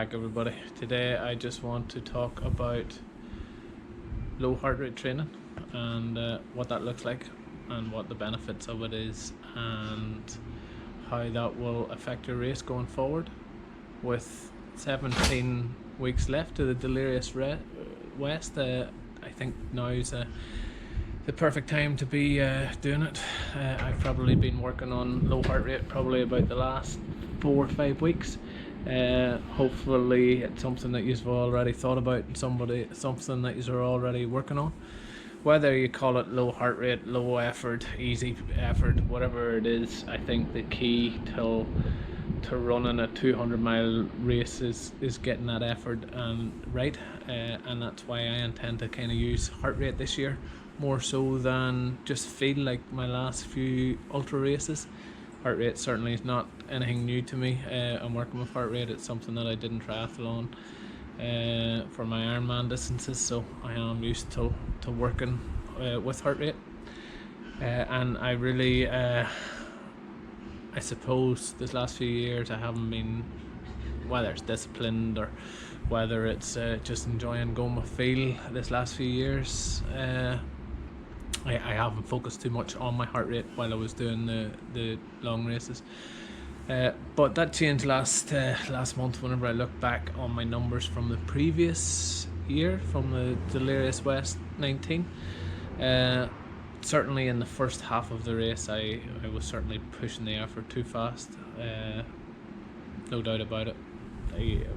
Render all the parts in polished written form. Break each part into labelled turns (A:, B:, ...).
A: back, everybody. Today I just want to talk about low heart rate training and what that looks like and what the benefits of it is and how that will affect your race going forward. With 17 weeks left to the Delirious West, I think now is the perfect time to be doing it. I've probably been working on low heart rate probably about the last 4 or 5 weeks. Hopefully it's something that you've already thought about, something that you're already working on. Whether you call it low heart rate, low effort, easy effort, whatever it is, I think the key to running a 200-mile race is getting that effort right, and that's why I intend to kind of use heart rate this year more so than just feel like my last few ultra races. Heart rate certainly is not anything new to me. I'm working with heart rate. It's something that I did in triathlon for my Ironman distances, so I am used to working with heart rate, and I really I suppose this last few years I haven't been, whether it's disciplined or whether it's just enjoying going with feel, this last few years I haven't focused too much on my heart rate while I was doing the long races, but that changed last month whenever I look back on my numbers from the previous year, from the Delirious West 19. Certainly in the first half of the race I was certainly pushing the effort too fast, no doubt about it.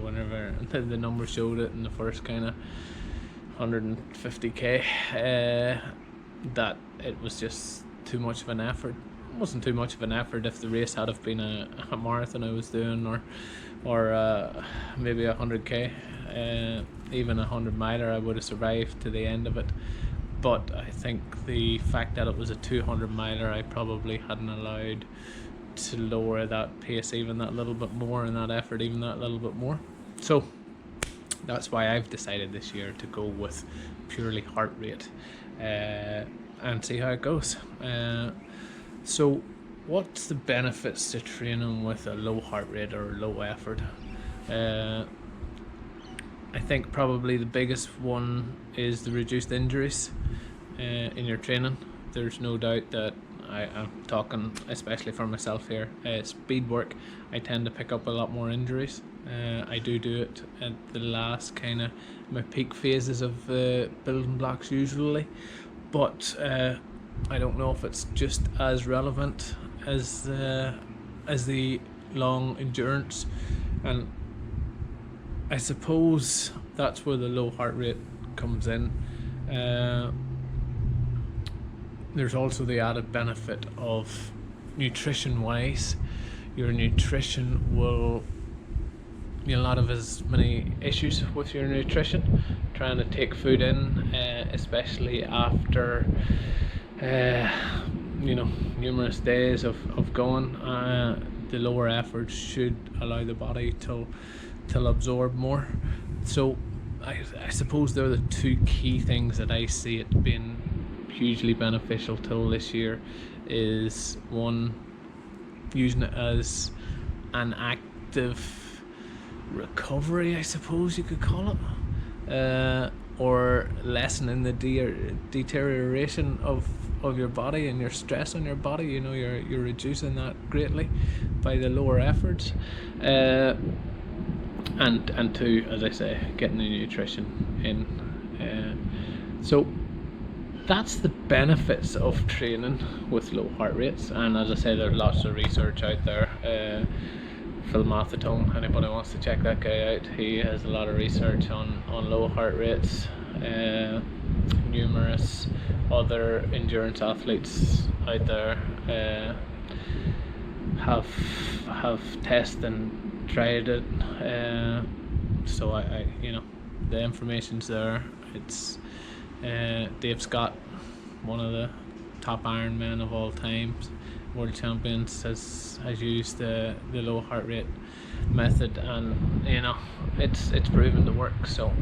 A: Whenever the numbers showed it in the first kind of 150k, that it was just too much of an effort. It wasn't too much of an effort if the race had have been a marathon I was doing, or maybe 100k, even a 100-miler. I would have survived to the end of it. But I think the fact that it was a 200-miler, I probably hadn't allowed to lower that pace even that little bit more, and that effort even that little bit more. So that's why I've decided this year to go with purely heart rate and see how it goes. So what's the benefits to training with a low heart rate or low effort? I think probably the biggest one is the reduced injuries in your training. There's no doubt that I'm talking especially for myself here, speed work, I tend to pick up a lot more injuries. I do it at the last kind of my peak phases of building blocks usually, but I don't know if it's just as relevant as the long endurance, and I suppose that's where the low heart rate comes in. There's also the added benefit of nutrition wise. Your nutrition you'll not have as many issues with your nutrition trying to take food in, especially after numerous days of going. The lower effort should allow the body to absorb more. So I suppose they're the two key things that I see it being hugely beneficial till this year. Is one, using it as an active recovery, I suppose you could call it, or lessening the deterioration of your body and your stress on your body. You're reducing that greatly by the lower efforts, and two, as I say, getting the nutrition in. So that's the benefits of training with low heart rates. And as I say, there's lots of research out there. Phil Maffetone, anybody wants to check that guy out, he has a lot of research on low heart rates. Numerous other endurance athletes out there have tested and tried it, so I the information's there. It's Dave Scott, one of the top Ironmen of all time, world champions, has used the low heart rate method, and it's proven to work. So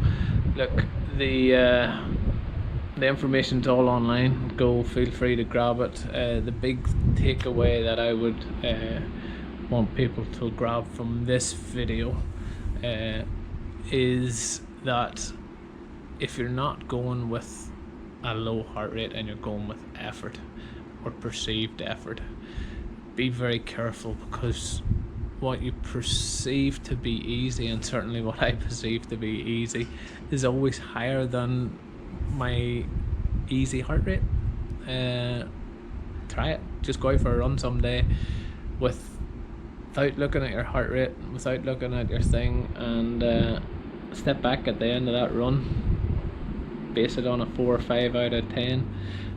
A: look, the information's all online. Go, feel free to grab it. The big takeaway that I would want people to grab from this video is that if you're not going with a low heart rate and you're going with effort or perceived effort, be very careful, because what you perceive to be easy, and certainly what I perceive to be easy, is always higher than my easy heart rate. Try it. Just go out for a run someday without looking at your heart rate, without looking at your thing, and step back at the end of that run, base it on a 4 or 5 out of 10,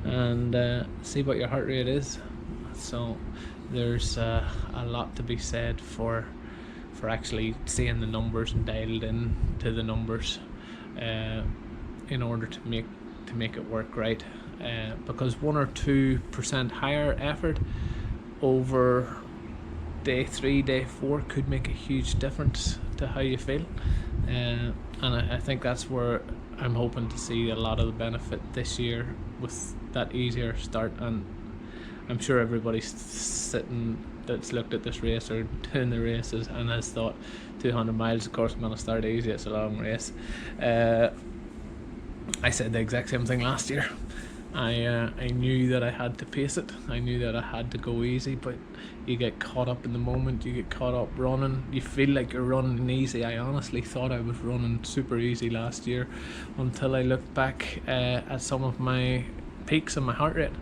A: and see what your heart rate is. So there's a lot to be said for actually seeing the numbers and dialed in to the numbers in order to make it work right, because 1 or 2% higher effort over day 3, day 4 could make a huge difference to how you feel, and I think that's where I'm hoping to see a lot of the benefit this year with that easier start. And I'm sure everybody's sitting that's looked at this race or doing the races and has thought 200 miles, of course I'm going to start easy, it's a long race. I said the exact same thing last year. I knew that I had to pace it, I knew that I had to go easy, but you get caught up in the moment, you get caught up running, you feel like you're running easy. I honestly thought I was running super easy last year until I looked back at some of my peaks in my heart rate,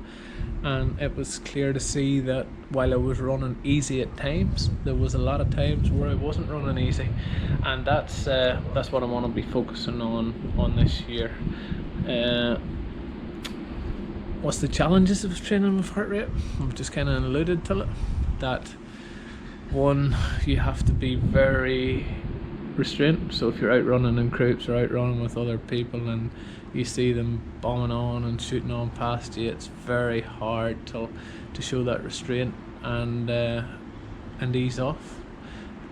A: and it was clear to see that while I was running easy at times, there was a lot of times where I wasn't running easy, and that's what I want to be focusing on this year. What's the challenges of training with heart rate? I've just kind of alluded to it. That one, you have to be very restrained. So if you're out running in groups or out running with other people and you see them bombing on and shooting on past you, it's very hard to show that restraint and ease off.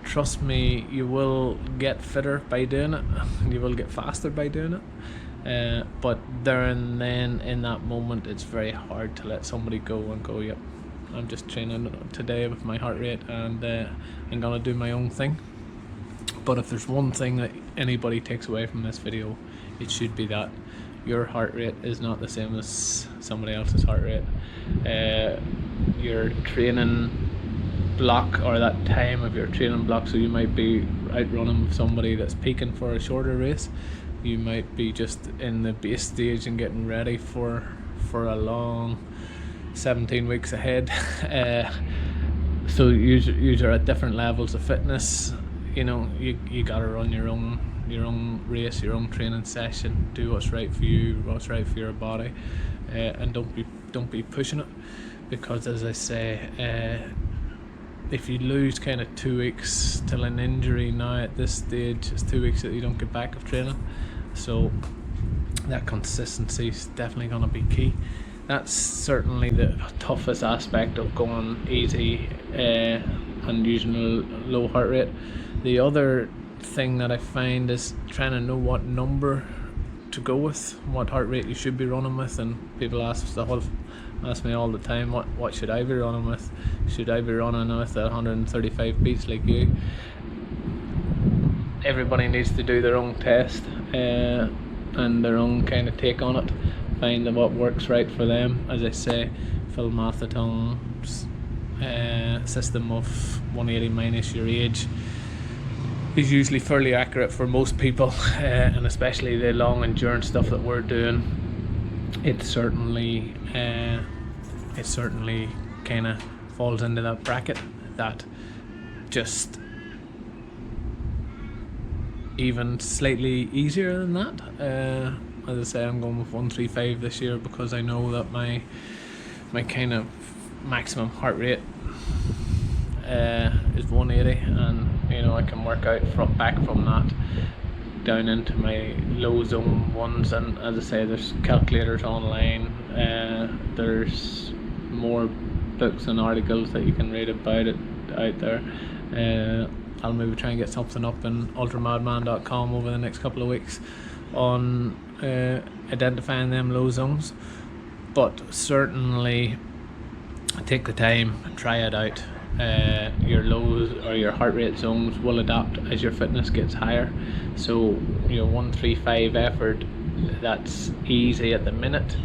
A: Trust me, you will get fitter by doing it, and you will get faster by doing it. But there and then in that moment, it's very hard to let somebody go and go, yep, I'm just training today with my heart rate, and I'm gonna do my own thing. But if there's one thing that anybody takes away from this video, it should be that your heart rate is not the same as somebody else's heart rate. Your training block, or that time of your training block, so you might be out running with somebody that's peaking for a shorter race, you might be just in the base stage and getting ready for a long 17 weeks ahead. So you are at different levels of fitness. You know, you gotta run your own race, your own training session, do what's right for you, what's right for your body, and don't be pushing it, because as I say, if you lose kind of 2 weeks till an injury now at this stage, it's 2 weeks that you don't get back of training. So that consistency is definitely going to be key. That's certainly the toughest aspect of going easy and using a low heart rate. The other thing that I find is trying to know what number to go with, what heart rate you should be running with. And people ask me all the time, what should I be running with? Should I be running with 135 beats like you? Everybody needs to do their own test and their own kind of take on it, find what works right for them. As I say, Phil Matheton's system of 180 minus your age is usually fairly accurate for most people, and especially the long endurance stuff that we're doing. It certainly kind of falls into that bracket, that just even slightly easier than that. As I say, I'm going with 135 this year because I know that my kind of maximum heart rate is 180, and you know, I can work out back from that down into my low zone ones. And as I say, there's calculators online, there's more books and articles that you can read about it out there. I'll maybe try and get something up in ultramadman.com over the next couple of weeks on identifying them low zones. But certainly take the time and try it out. your lows or your heart rate zones will adapt as your fitness gets higher. So your 135 effort, that's easy at the minute,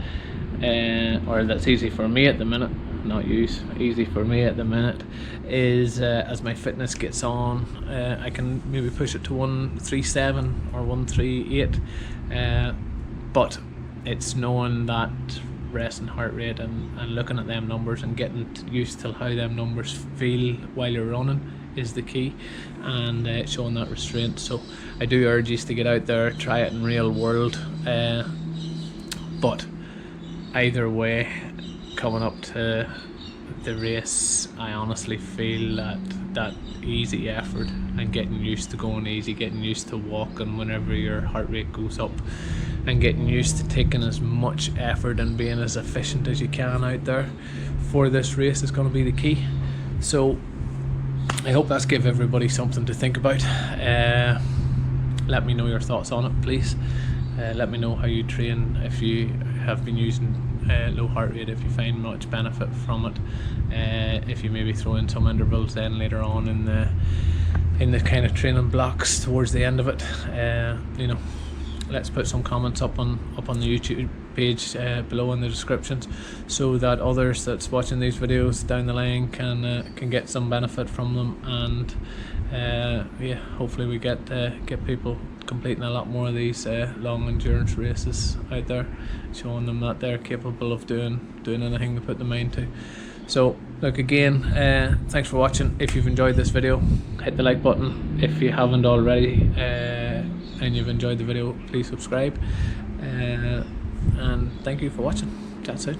A: or that's easy for me at the minute, not use, easy for me at the minute, is as my fitness gets on, I can maybe push it to 137 or 138, but it's knowing that resting heart rate and looking at them numbers and getting used to how them numbers feel while you're running is the key, and showing that restraint. So I do urge you to get out there, try it in real world, but either way, coming up to the race, I honestly feel that easy effort and getting used to going easy, getting used to walking whenever your heart rate goes up, and getting used to taking as much effort and being as efficient as you can out there for this race is going to be the key. So I hope that's give everybody something to think about. Let me know your thoughts on it, please. Let me know how you train, if you have been using low heart rate, if you find much benefit from it, if you maybe throw in some intervals then later on in the kind of training blocks towards the end of it. You know, let's put some comments up on the YouTube page below in the descriptions, so that others that's watching these videos down the line can get some benefit from them, and yeah, hopefully we get people completing a lot more of these long endurance races out there, showing them that they're capable of doing anything they put their mind to. So look, again, thanks for watching. If you've enjoyed this video, hit the like button. If you haven't already and you've enjoyed the video, please subscribe, and thank you for watching. That's it.